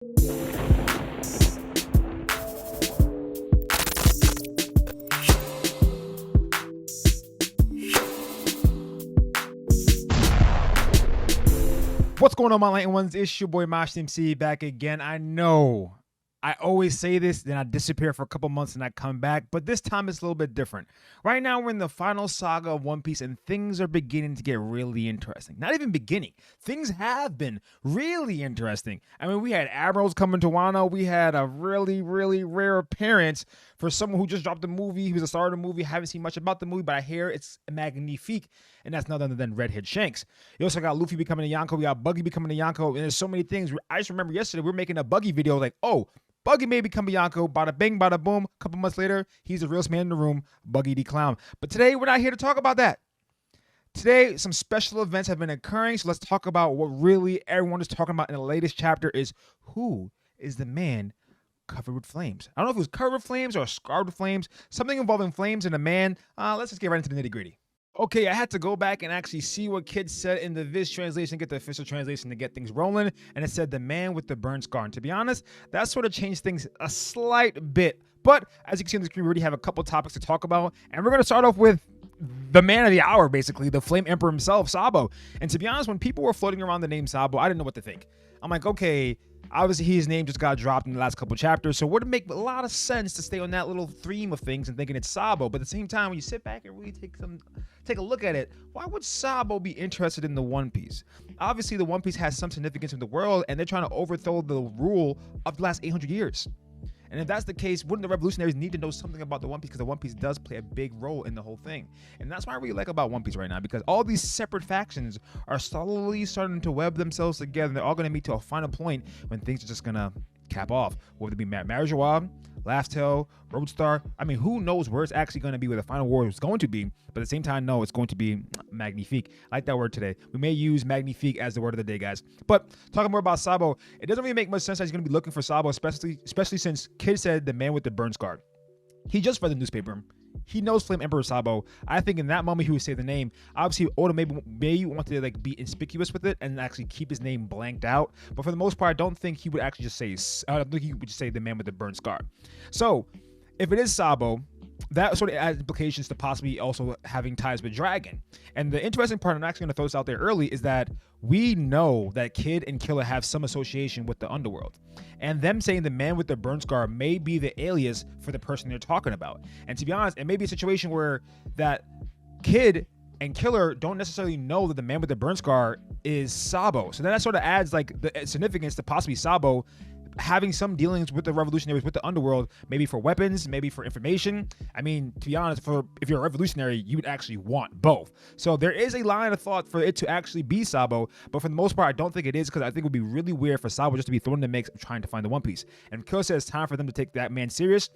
What's going on, my Light Ones? It's your boy MoashDMC back again. I know I always say this, then I disappear for a couple months and I come back, but this time it's a little bit different. Right now, we're in the final saga of One Piece and things are beginning to get really interesting. Not even beginning. Things have been really interesting. I mean, we had admirals coming to Wano. We had a really, really rare appearance for someone who just dropped the movie. He was a star of the movie. I haven't seen much about the movie, but I hear it's magnifique, and that's none other than Redhead Shanks. You also got Luffy becoming a Yonko. We got Buggy becoming a Yonko, and there's so many things. I just remember yesterday we were making a Buggy video like, oh, Buggy may become a Yonko, bada bing, bada boom. A couple months later, he's the realest man in the room, Buggy the Clown. But today, we're not here to talk about that. Today, some special events have been occurring, so let's talk about what really everyone is talking about in the latest chapter is who is the man covered with flames. I don't know if it was covered with flames or scarred with flames, something involving flames and a man. Let's just get right into the nitty gritty. Okay, I had to go back and actually see what Kid said in the Viz translation, get the official translation to get things rolling, and it said the man with the burn scar. And to be honest, that sort of changed things a slight bit. But as you can see on the screen, we already have a couple topics to talk about, and we're going to start off with the man of the hour, basically, the Flame Emperor himself, Sabo. And to be honest, when people were floating around the name Sabo, I didn't know what to think. I'm like, okay, obviously his name just got dropped in the last couple chapters, so it would make a lot of sense to stay on that little theme of things and thinking it's Sabo. But at the same time, when you sit back and really take a look at it, why would Sabo be interested in the One Piece? Obviously, the One Piece has some significance in the world, and they're trying to overthrow the rule of the last 800 years. And if that's the case, wouldn't the revolutionaries need to know something about the One Piece? Because the One Piece does play a big role in the whole thing. And that's what I really like about One Piece right now, because all these separate factions are slowly starting to web themselves together. And they're all going to meet to a final point when things are just going to cap off. Whether it be Marijois, Laugh-Tale, Roadstar. I mean, who knows where it's actually going to be, where the final war is going to be. But at the same time, no, it's going to be magnifique. I like that word today. We may use magnifique as the word of the day, guys. But talking more about Sabo, it doesn't really make much sense that he's going to be looking for Sabo, especially since Kid said the man with the burn scar. He just read the newspaper. He knows Flame Emperor Sabo. I think in that moment he would say the name. Obviously, Oda maybe wanted to like be conspicuous with it and actually keep his name blanked out. But for the most part, I don't think he would actually just say. I don't think he would just say the man with the burn scar. So, if it is Sabo, that sort of adds implications to possibly also having ties with Dragon. And the interesting part, I'm actually going to throw this out there early, is that we know that Kid and Killer have some association with the underworld. And them saying the man with the burn scar may be the alias for the person they're talking about. And to be honest, it may be a situation where that Kid and Killer don't necessarily know that the man with the burn scar is Sabo. So then that sort of adds like the significance to possibly Sabo having some dealings with the revolutionaries, with the underworld, maybe for weapons, maybe for information. I mean, to be honest, if you're a revolutionary, you would actually want both. So there is a line of thought for it to actually be Sabo, but for the most part, I don't think it is, because I think it would be really weird for Sabo just to be thrown in the mix of trying to find the One Piece. And Killer says it's time for them to take that man serious.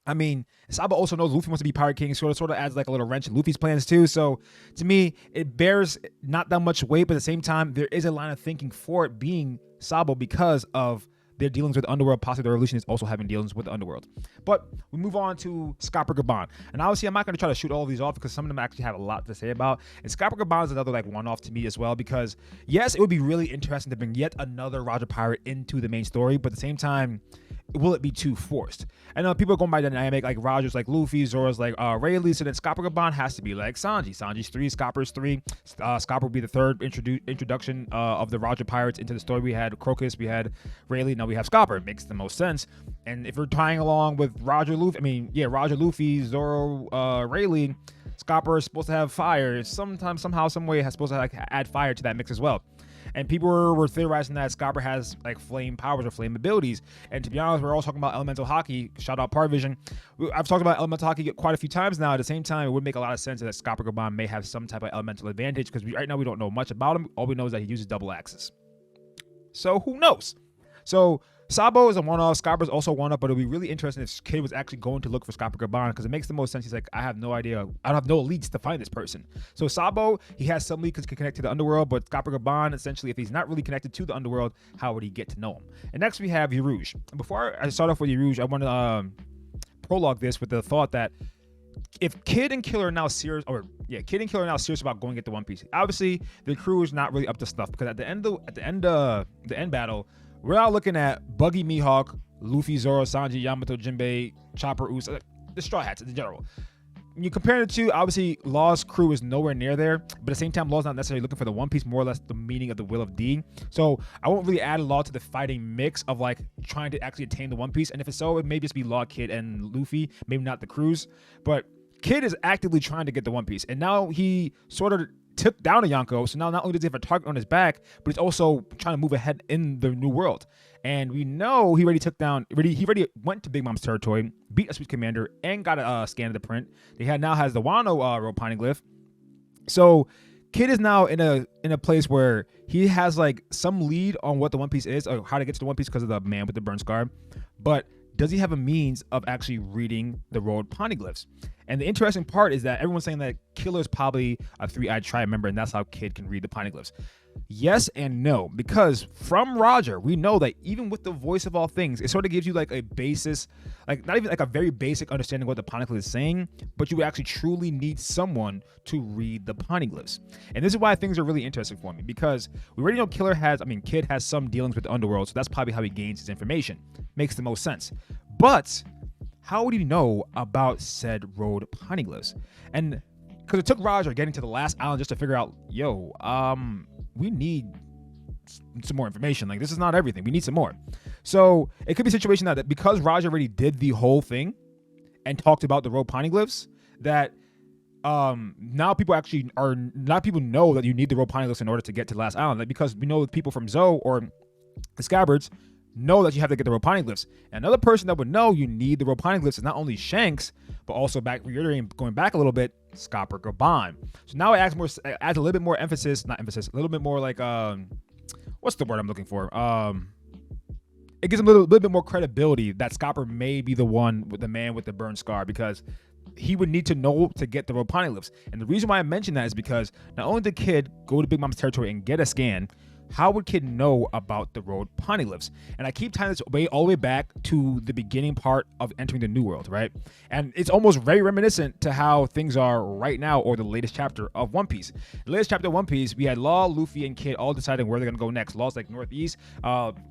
I mean, Sabo also knows Luffy wants to be Pirate King, so it sort of adds like a little wrench in Luffy's plans too. So to me, it bears not that much weight, but at the same time, there is a line of thinking for it being Sabo because of their dealings with the underworld. Possibly the revolution is also having dealings with the underworld. But we move on to Scopper Gaban. And obviously, I'm not going to try to shoot all of these off because some of them actually have a lot to say about. And Scopper Gaban is another like one-off to me as well, because yes, it would be really interesting to bring yet another Roger Pirate into the main story, but at the same time, will it be too forced? I know people are going by dynamic, like Roger's like Luffy, Zoro's like Rayleigh, so then Scopper Gaban has to be like Sanji. Sanji's 3, Scopper's 3. Scopper will be the third introduction of the Roger Pirates into the story. We had Crocus, we had Rayleigh, now we have Scopper. It makes the most sense. And if we're tying along with Roger Luffy, Roger Luffy, Zoro, Rayleigh, Scopper is supposed to have fire. Somehow, some way, supposed to like add fire to that mix as well. And people were theorizing that Scopper has like flame powers or flame abilities. And to be honest, we're all talking about elemental hockey. Shout out Parvision. I've talked about elemental hockey quite a few times now. At the same time, it would make a lot of sense that Scopper Gaban may have some type of elemental advantage, because right now we don't know much about him. All we know is that he uses double axes. So who knows? So Sabo is a one-off. Scopper's also one-off, but it'll be really interesting if Kid was actually going to look for Scopper Gaban, because it makes the most sense. He's like, I have no idea. I don't have no leads to find this person. So Sabo, he has some leads because he can connect to the underworld, but Scopper Gaban, essentially, if he's not really connected to the underworld, how would he get to know him? And next we have Yarouge. Before I start off with Yarouge, I want to prologue this with the thought that if Kid and Killer are now serious, Kid and Killer are now serious about going to get the One Piece. Obviously, the crew is not really up to stuff, because at the end battle, we're not looking at Buggy, Mihawk, Luffy, Zoro, Sanji, Yamato, Jinbei, Chopper, Usopp, the Straw Hats in general. When you compare the two, obviously Law's crew is nowhere near there, but at the same time, Law's not necessarily looking for the One Piece, more or less the meaning of the will of D. So I won't really add Law to the fighting mix of like trying to actually attain the One Piece. And if it's so, it may just be Law, Kid, and Luffy, maybe not the crews. But Kid is actively trying to get the One Piece, and now he sort of took down a Yonko. So now not only does he have a target on his back, but he's also trying to move ahead in the new world. And we know he already went to Big Mom's territory, beat a Sweet Commander, and got a scan of the print. Now has the Wano rope poneglyph. So Kid is now in a place where he has like some lead on what the One Piece is, or how to get to the One Piece because of the man with the burn scar. But does he have a means of actually reading the road poneglyphs? And the interesting part is that everyone's saying that Killer is probably a three-eyed tribe member, and that's how Kid can read the poneglyphs. Yes and no, because from Roger, we know that even with the voice of all things, it sort of gives you like a basis, like not even like a very basic understanding of what the poneglyph is saying, but you would actually truly need someone to read the poneglyphs. And this is why things are really interesting for me, because we already know Kid has some dealings with the underworld, so that's probably how he gains his information. Makes the most sense. But how would he know about said road poneglyphs? And because it took Roger getting to the last island just to figure out, we need some more information. Like, this is not everything. We need some more. So it could be a situation that because Roger already did the whole thing and talked about the road poneglyphs, that now people know that you need the road poneglyphs in order to get to the last island. Like, because we know people from Zoe or the Scabbards know that you have to get the road poneglyphs. And another person that would know you need the road poneglyphs is not only Shanks, but also going back a little bit, Scopper Gaban. So now it adds a little bit more emphasis, a little bit more like what's the word I'm looking for? It gives him a little bit more credibility that Scopper may be the man with the burn scar, because he would need to know to get the road poneglyphs. And the reason why I mention that is because not only did Kid go to Big Mom's territory and get a scan, how would Kid know about the road poneglyphs? And I keep tying this all the way back to the beginning part of entering the New World, right? And it's almost very reminiscent to how things are right now, or the latest chapter of One Piece. The latest chapter of One Piece, we had Law, Luffy, and Kid all deciding where they're going to go next. Law's like Northeast.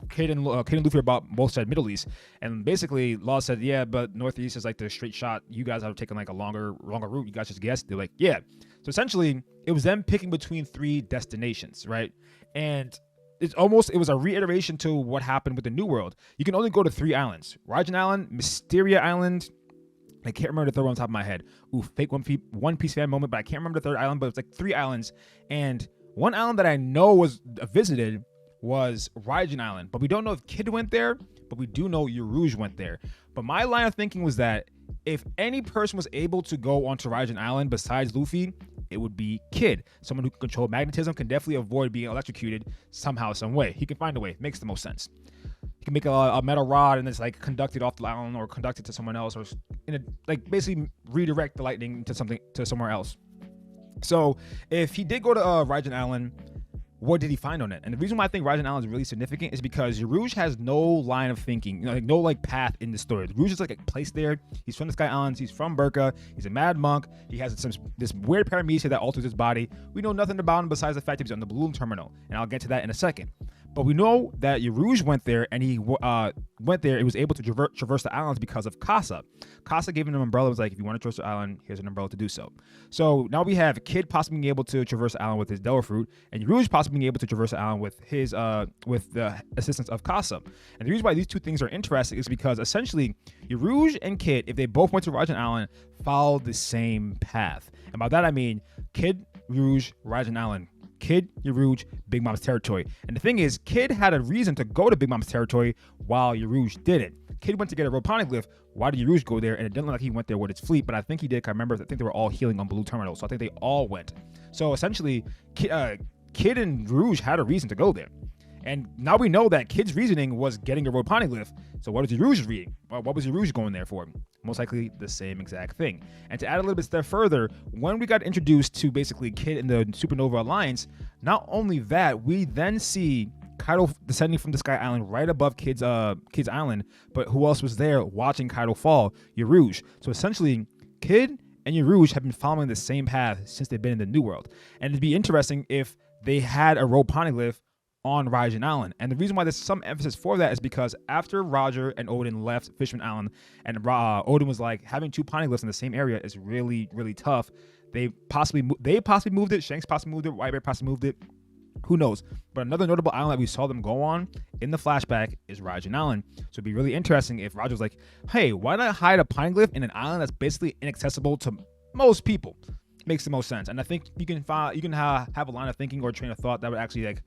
Kid and Luffy are both said Middle East. And basically, Law said, yeah, but Northeast is like the straight shot. You guys are taking like a longer route. You guys just guessed. They're like, yeah. So essentially, it was them picking between three destinations, right? And it was a reiteration to what happened with the New World. You can only go to 3 islands: Rajan Island, Mysteria Island. I can't remember the third one on top of my head. Fake One Piece fan moment, but I can't remember the third island. But it's like 3 islands, and one island that I know was visited was Rajan Island. But we don't know if Kid went there, but we do know Rouge went there. But my line of thinking was that if any person was able to go onto Rajan Island besides Luffy, it would be Kid. Someone who can control magnetism, can definitely avoid being electrocuted somehow, some way. He can find a way. It makes the most sense. He can make a metal rod and it's like conduct it off the island, or conduct it to someone else, or basically redirect the lightning to somewhere else. So if he did go to Rajan Island, what did he find on it? And the reason why I think Rajan Island is really significant is because Rouge has no line of thinking, no path in the story. Rouge is like a place there. He's from the Sky Islands. He's from Burka. He's a mad monk. He has this weird paramecia that alters his body. We know nothing about him besides the fact that he's on the balloon terminal, and I'll get to that in a second. But we know that Rouge went there, and he went there. It was able to traverse the islands because of Casa. Casa gave him an umbrella. It was like, if you want to traverse the island, here's an umbrella to do so. So now we have Kid possibly being able to traverse the island with his Devil Fruit, and Rouge possibly being able to traverse the island with his with the assistance of Casa. And the reason why these two things are interesting is because essentially Rouge and Kid, if they both went to Rajan Island, followed the same path. And by that I mean Kid, Rouge, Rajan Island. Kid, Rouge, Big Mom's territory. And the thing is, Kid had a reason to go to Big Mom's territory while Rouge didn't. Kid went to get a road poneglyph. Why did Rouge go there? And it didn't look like he went there with his fleet, but I think he did. I remember, I think they were all healing on Blue Terminal, so I think they all went. So essentially, Kid and Rouge had a reason to go there. And now we know that Kid's reasoning was getting a road poneglyph. So what was Rouge reading? What was Rouge going there for? Most likely the same exact thing. And to add a little bit step further, when we got introduced to basically Kid in the Supernova Alliance, not only that, we then see Kaido descending from the Sky Island right above Kid's island, but who else was there watching Kaido fall? Rouge. So essentially, Kid and Rouge have been following the same path since they've been in the New World. And it'd be interesting if they had a road poneglyph on Raijin Island. And the reason why there's some emphasis for that is because after Roger and Odin left Fishman Island, and Odin was like, having 2 poneglyphs in the same area is really, really tough. They possibly moved it. Shanks possibly moved it. Whitebeard possibly moved it. Who knows? But another notable island that we saw them go on in the flashback is Raijin Island. So it'd be really interesting if Roger was like, hey, why not hide a poneglyph in an island that's basically inaccessible to most people? Makes the most sense. And I think you can have a line of thinking or a train of thought that would actually like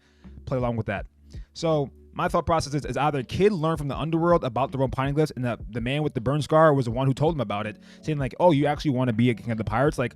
play along with that. So my thought process is either Kid learned from the underworld about the road poneglyphs, and the man with the burn scar was the one who told him about it, saying like, oh, you actually want to be a king of the pirates? Like,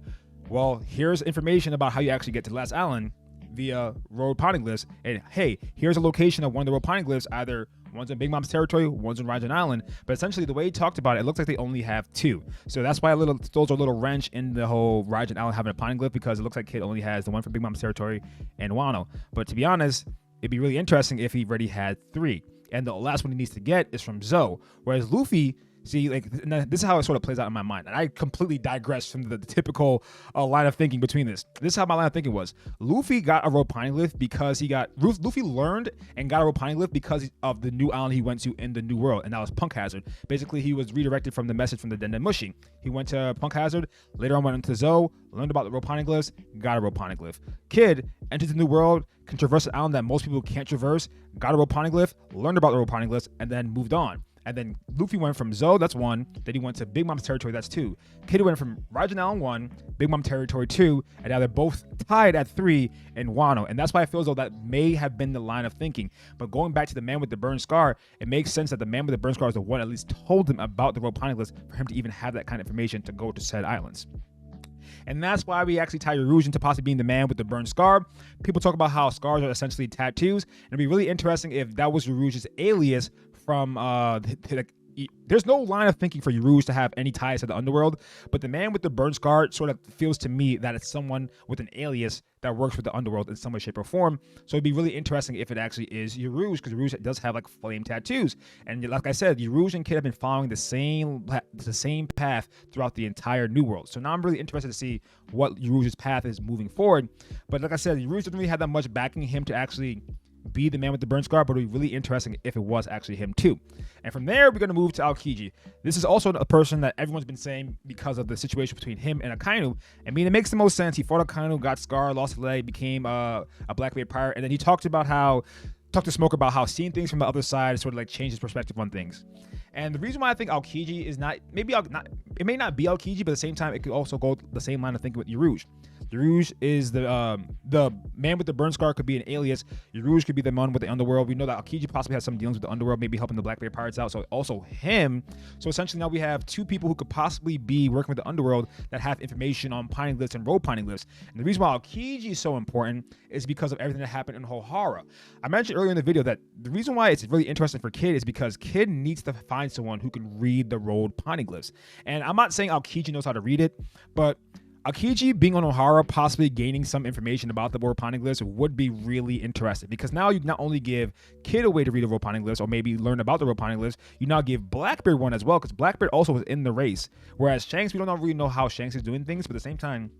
well, here's information about how you actually get to the last island via road poneglyphs, and hey, here's a location of one of the road poneglyphs. Either one's in Big Mom's territory, one's in Raijin Island. But essentially, the way he talked about it, it looks like they only have 2. So that's why throws a little wrench in the whole Raijin Island having a poneglyph, because it looks like Kid only has the one from Big Mom's territory and Wano. But to be honest, it'd be really interesting if he already had 3. And the last one he needs to get is from Zoe. Whereas Luffy, see, like, this is how it sort of plays out in my mind. And I completely digress from the typical line of thinking between this. This is how my line of thinking was. Luffy got a road poneglyph because Luffy learned and got a road poneglyph because of the new island he went to in the New World, and that was Punk Hazard. Basically, he was redirected from the message from the Den Den Mushi. He went to Punk Hazard, later on went into Zoe, learned about the road poneglyphs, got a road poneglyph. Kid entered the New World, can traverse an island that most people can't traverse, got a road poneglyph, learned about the road poneglyphs, and then moved on. And then Luffy went from Zoe, that's 1. Then he went to Big Mom's territory, that's 2. Kid went from Raijin Island 1, Big Mom territory 2, and now they're both tied at 3 in Wano. And that's why I feel as though that may have been the line of thinking. But going back to the man with the burned scar, it makes sense that the man with the burned scar is the one at least told him about the road poneglyphs for him to even have that kind of information to go to said islands. And that's why we actually tie Rouge into possibly being the man with the burned scar. People talk about how scars are essentially tattoos. And it'd be really interesting if that was Rouge's alias from there's no line of thinking for Rouge to have any ties to the underworld, but the man with the burn scar sort of feels to me that it's someone with an alias that works with the underworld in some way, shape, or form. So it'd be really interesting if it actually is Rouge, because Rouge does have like flame tattoos. And like I said, Rouge and Kid have been following the same path throughout the entire New World. So now I'm really interested to see what Rouge's path is moving forward. But like I said, Rouge doesn't really have that much backing him to actually be the man with the burn scar, but it would be really interesting if it was actually him too. And from there, we're going to move to Aokiji. This is also a person that everyone's been saying because of the situation between him and Akainu. I mean, it makes the most sense. He fought Akainu, got scar, lost a leg, became a Blackbeard pirate, and then he talked to Smoker about how seeing things from the other side sort of like changed his perspective on things. And the reason why I think Aokiji is it may not be Aokiji, but at the same time, it could also go the same line of thinking with Rouge. Rouge is the man with the burn scar, could be an alias. Rouge could be the man with the underworld. We know that Aokiji possibly has some dealings with the underworld, maybe helping the Blackbeard pirates out. So also him. So essentially now we have 2 people who could possibly be working with the underworld that have information on poneglyphs and road poneglyphs. And the reason why Aokiji is so important is because of everything that happened in Ohara. I mentioned earlier in the video that the reason why it's really interesting for Kid is because Kid needs to find someone who can read the road poneglyphs. And I'm not saying Aokiji knows how to read it, but Aokiji being on Ohara, possibly gaining some information about the road poneglyphs would be really interesting, because now you not only give Kid a way to read the road poneglyphs or maybe learn about the road poneglyphs, you now give Blackbeard one as well, because Blackbeard also was in the race. Whereas Shanks, we don't really know how Shanks is doing things, but at the same time,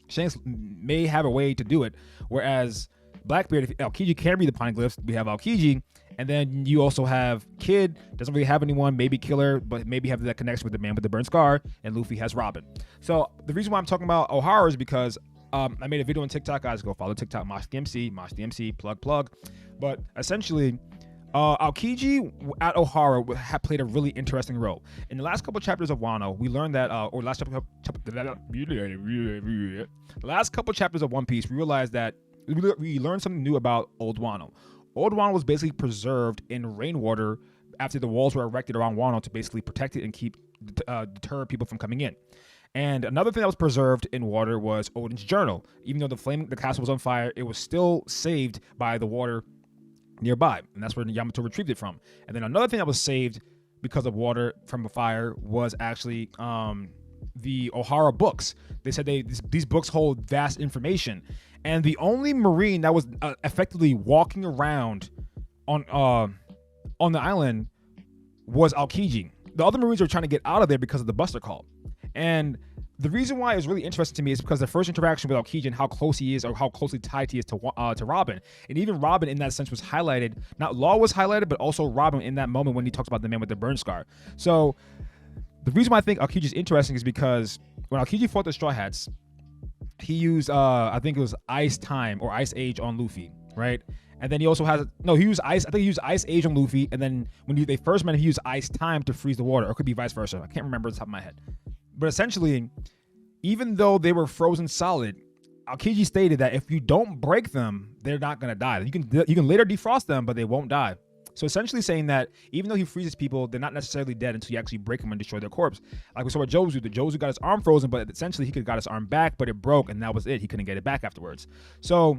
Shanks may have a way to do it. Whereas Blackbeard, if Aokiji can read the poneglyphs, we have Aokiji. And then you also have Kid, doesn't really have anyone, maybe Killer, but maybe have that connection with the man with the burn scar, and Luffy has Robin. So the reason why I'm talking about Ohara is because I made a video on TikTok, guys. Go follow TikTok, MoashDMC, plug. But essentially, Aokiji at Ohara played a really interesting role. In the last couple chapters of Wano, we learned that, the last couple chapters of One Piece, we realized that we learned something new about Old Wano. Old Wano was basically preserved in rainwater after the walls were erected around Wano to basically protect it and keep deter people from coming in. And another thing that was preserved in water was Odin's journal. Even though the castle was on fire, it was still saved by the water nearby, and that's where Yamato retrieved it from. And then another thing that was saved because of water from a fire was actually the Ohara books. They said these books hold vast information. And the only Marine that was effectively walking around on the island was Aokiji. The other Marines were trying to get out of there because of the Buster Call. And The reason why it's really interesting to me is because the first interaction with Aokiji and how close he is, or how closely tied he is to Robin, and even Robin in that sense was highlighted. Not Law was highlighted, but also Robin in that moment when he talks about the man with the burn scar. So the reason why I think Aokiji is interesting is because when Aokiji fought the Straw Hats, he used I think it was Ice Time or Ice Age on Luffy, right? And then he also has he used Ice. I think he used Ice Age on Luffy, and then when they first met him, he used Ice Time to freeze the water, or it could be vice versa. I can't remember off the top of my head. But essentially, even though they were frozen solid, Aokiji stated that if you don't break them, they're not gonna die. You can later defrost them, but they won't die. So essentially saying that even though he freezes people, they're not necessarily dead until you actually break them and destroy their corpse. Like we saw with Jozu. The Jozu got his arm frozen, but essentially he could have got his arm back, but it broke, and that was it. He couldn't get it back afterwards. So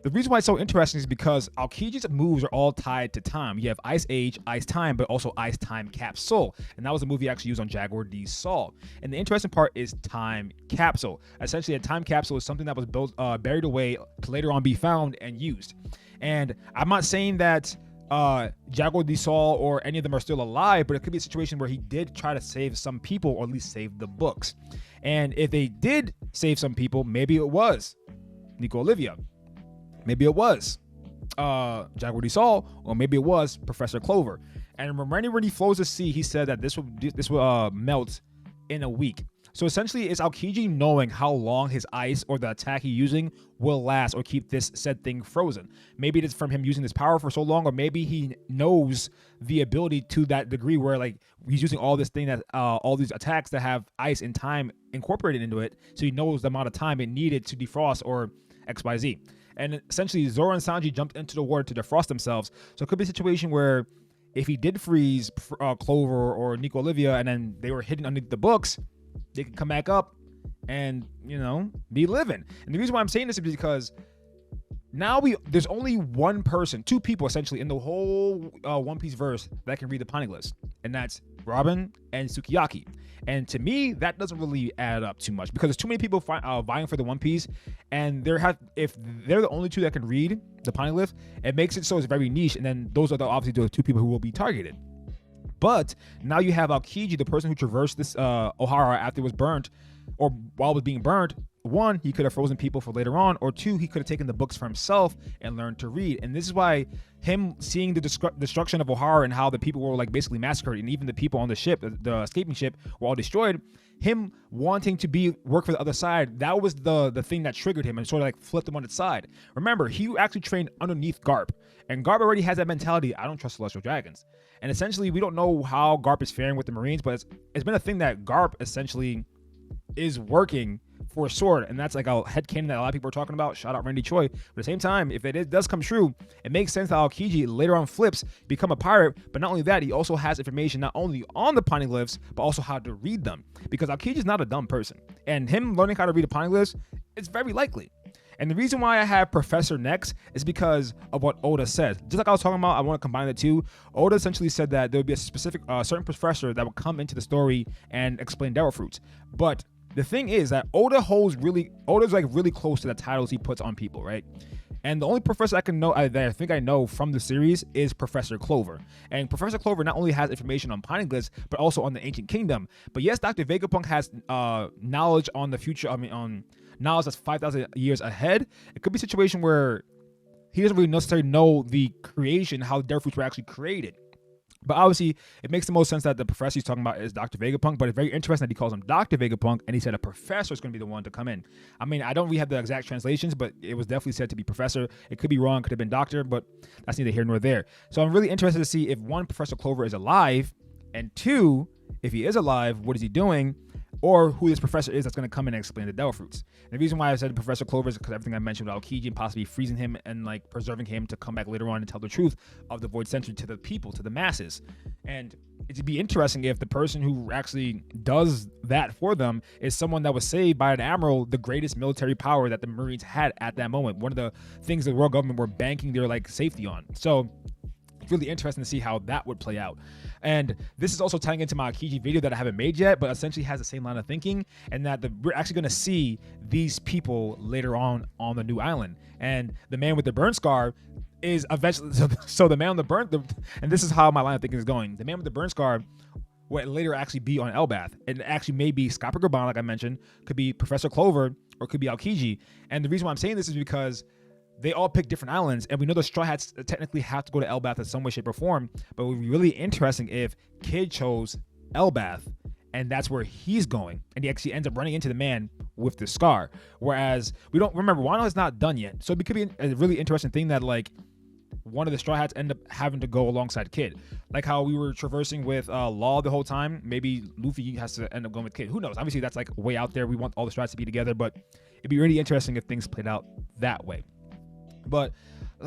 the reason why it's so interesting is because Aokiji's moves are all tied to time. You have Ice Age, Ice Time, but also Ice Time Capsule. And that was a movie he actually used on Jaguar D Saul. And the interesting part is Time Capsule. Essentially, a time capsule is something that was built, buried away to later on be found and used. And I'm not saying that Jaguar D Saul or any of them are still alive, but it could be a situation where he did try to save some people, or at least save the books. And if they did save some people, maybe it was Nico Olivia. Maybe it was Jaguar D Saul, or maybe it was Professor Clover. And when he flows the sea, he said that this will melt in a week. So essentially, it's Aokiji knowing how long his ice or the attack he's using will last, or keep this said thing frozen. Maybe it's from him using this power for so long, or maybe he knows the ability to that degree where like he's using all this thing that all these attacks that have ice and time incorporated into it, so he knows the amount of time it needed to defrost or XYZ. And essentially, Zoro and Sanji jumped into the water to defrost themselves. So it could be a situation where if he did freeze Clover or Nico Olivia, and then they were hidden underneath the books, they could come back up and, be living. And the reason why I'm saying this is because now there's only one person, two people essentially in the whole One Piece verse that can read the poneglyphs, and that's Robin and Sukiyaki. And to me, that doesn't really add up too much, because there's too many people vying for the One Piece, and if they're the only two that can read the poneglyph, it makes it so it's very niche, and then those are obviously the two people who will be targeted. But now you have Aokiji, the person who traversed this Ohara after it was burnt, or while it was being burnt. One, he could have frozen people for later on, or two, he could have taken the books for himself and learned to read. And this is why him seeing the destruction of Ohara and how the people were like basically massacred, and even the people on the ship, the escaping ship, were all destroyed. Him wanting to work for the other side, that was the thing that triggered him and sort of like flipped him on its side. Remember, he actually trained underneath Garp, and Garp already has that mentality: I don't trust celestial dragons. And essentially, we don't know how Garp is faring with the Marines, but it's been a thing that Garp essentially is working for a sword, and that's like a headcanon that a lot of people are talking about. Shout out Randy Choi. But at the same time, if it does come true, it makes sense that Aokiji later on flips, become a pirate. But not only that, he also has information not only on the poneglyphs, but also how to read them, because Aokiji is not a dumb person, and him learning how to read the poneglyphs, it's very likely. And the reason why I have Professor next is because of what Oda says. Just like I was talking about, I want to combine the two. Oda essentially said that there would be a specific certain professor that would come into the story and explain Devil Fruits. But the thing is that Oda's like really close to the titles he puts on people, right? And the only professor that I think I know from the series is Professor Clover. And Professor Clover not only has information on poneglyphs, but also on the Ancient Kingdom. But yes, Dr. Vegapunk has knowledge on the future. On knowledge that's 5,000 years ahead. It could be a situation where he doesn't really necessarily know the creation, how Devil Fruits were actually created. But obviously, it makes the most sense that the professor he's talking about is Dr. Vegapunk, but it's very interesting that he calls him Dr. Vegapunk, and he said a professor is going to be the one to come in. I mean, I don't really have the exact translations, but it was definitely said to be professor. It could be wrong, could have been doctor, but that's neither here nor there. So I'm really interested to see if, one, Professor Clover is alive, and two, if he is alive, what is he doing? Or who this professor is that's going to come in and explain the Devil Fruits. And the reason why I said Professor Clover is because everything I mentioned with Aokiji and possibly freezing him and like preserving him to come back later on and tell the truth of the Void Century to the people, to the masses. And it'd be interesting if the person who actually does that for them is someone that was saved by an admiral, the greatest military power that the Marines had at that moment. One of the things the world government were banking their like safety on. So it's really interesting to see how that would play out. And this is also tying into my Aokiji video that I haven't made yet, but essentially has the same line of thinking, and that we're actually going to see these people later on the new island. And the man with the burn scar is eventually, so the man on the burn, and this is how my line of thinking is going. The man with the burn scar will later actually be on Elbath. And actually maybe Scott Gabon, like I mentioned, could be Professor Clover, or could be Aokiji. And the reason why I'm saying this is because they all pick different islands, and we know the Straw Hats technically have to go to Elbath in some way, shape, or form. But it would be really interesting if Kid chose Elbath, and that's where he's going, and he actually ends up running into the man with the scar. Whereas we don't remember, Wano is not done yet, so it could be a really interesting thing that like one of the Straw Hats end up having to go alongside Kid, like how we were traversing with Law the whole time. Maybe Luffy has to end up going with Kid. Who knows? Obviously, that's like way out there. We want all the Straw Hats to be together, but it'd be really interesting if things played out that way. But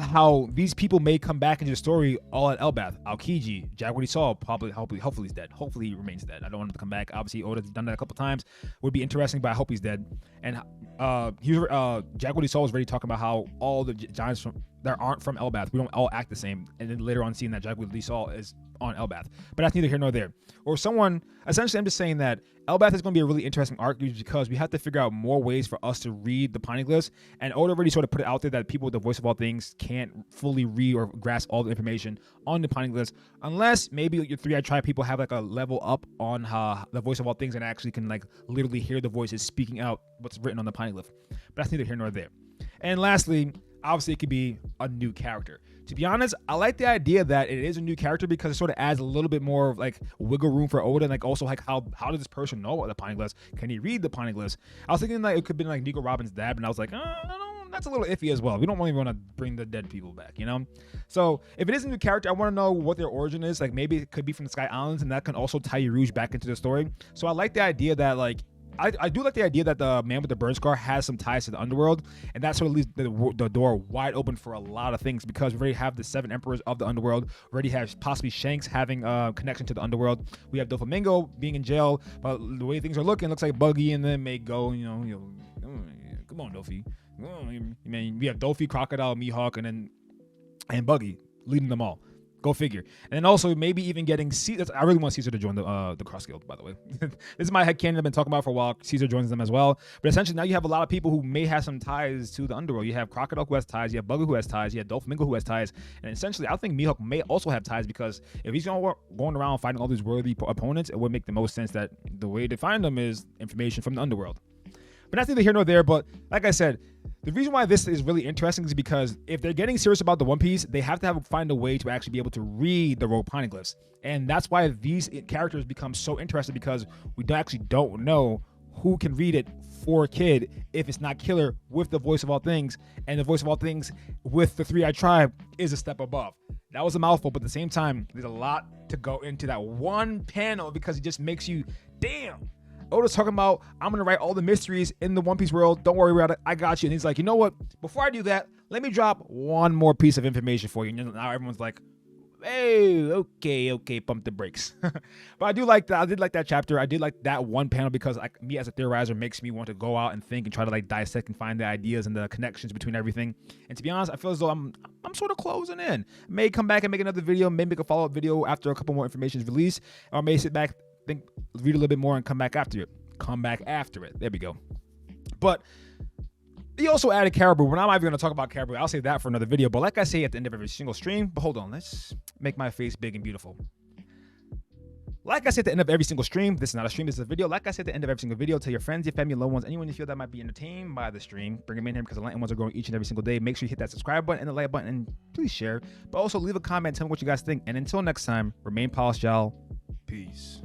how these people may come back into the story all at Elbath. Aokiji, Jaguar Saw, hopefully he's dead. Hopefully he remains dead. I don't want him to come back. Obviously Oda's done that a couple times. Would be interesting, but I hope he's dead. And Jaguar Saw was already talking about how all the giants that aren't from Elbath, we don't all act the same. And then later on seeing that Jaguar Saw is on Elbath. But that's neither here nor there. Or someone, essentially I'm just saying that Elbath is going to be a really interesting arc because we have to figure out more ways for us to read the poneglyphs. And Oda already sort of put it out there that people with the voice of all things can't fully read or grasp all the information on the poneglyphs unless maybe your three-eyed tribe people have like a level up on the voice of all things and actually can like literally hear the voices speaking out what's written on the poneglyph. But that's neither here nor there. And lastly, obviously it could be a new character. To be honest, I like the idea that it is a new character because it sort of adds a little bit more of like wiggle room for Oda, and like also like how does this person know about the poneglyphs? Can he read the poneglyphs? I was thinking like it could be like Nico Robin's dad, and I was like, that's a little iffy as well. We don't really want to bring the dead people back, you know? So if it is a new character, I want to know what their origin is. Like maybe it could be from the Sky Islands, and that can also tie Rouge back into the story. So I like the idea that like I do like the idea that the man with the burn scar has some ties to the underworld, and that sort of leaves the door wide open for a lot of things because we already have the 7 emperors of the underworld. We already have possibly Shanks having a connection to the underworld. We have Doflamingo being in jail, but the way things are looking, it looks like Buggy and then may go, you know, come on, Dofi. I mean, we have Dofi, Crocodile, Mihawk, and Buggy leading them all. Go figure. And then also maybe even getting Caesar. I really want Caesar to join the Cross Guild, by the way. This is my headcanon I've been talking about for a while. Caesar joins them as well. But essentially now you have a lot of people who may have some ties to the underworld. You have Crocodile who has ties. You have Buggy who has ties. You have Doflamingo who has ties. And essentially I think Mihawk may also have ties because if he's going around fighting all these worthy opponents, it would make the most sense that the way to find them is information from the underworld. But that's neither here nor there. But like I said, the reason why this is really interesting is because if they're getting serious about the One Piece, they have to find a way to actually be able to read the rogue poneglyphs. And that's why these characters become so interesting because we actually don't know who can read it for Kid if it's not Killer with the voice of all things. And the voice of all things with the Three-Eyed Tribe is a step above. That was a mouthful, but at the same time, there's a lot to go into that one panel because it just makes you, damn. Oda's talking about, I'm going to write all the mysteries in the One Piece world. Don't worry about it. I got you. And he's like, you know what? Before I do that, let me drop one more piece of information for you. And now everyone's like, hey, okay, pump the brakes. But I do like that. I did like that chapter. I did like that one panel because like me as a theorizer makes me want to go out and think and try to like dissect and find the ideas and the connections between everything. And to be honest, I feel as though I'm sort of closing in. May come back and make another video, maybe make a follow-up video after a couple more information is released, or I may sit back, think, read a little bit more and come back after it. There we go. But he also added Caribou. We're not even going to talk about Caribou. I'll save that for another video. But like I say at the end of every single stream, but hold on, let's make my face big and beautiful. Like I said at the end of every single stream, this is not a stream, this is a video. Like I said at the end of every single video, tell your friends, your family, your loved ones, anyone you feel that might be entertained by the stream, bring them in here because the Light ones are growing each and every single day. Make sure you hit that subscribe button and the like button and please share. But also leave a comment, tell me what you guys think. And until next time, remain polished, y'all. Peace.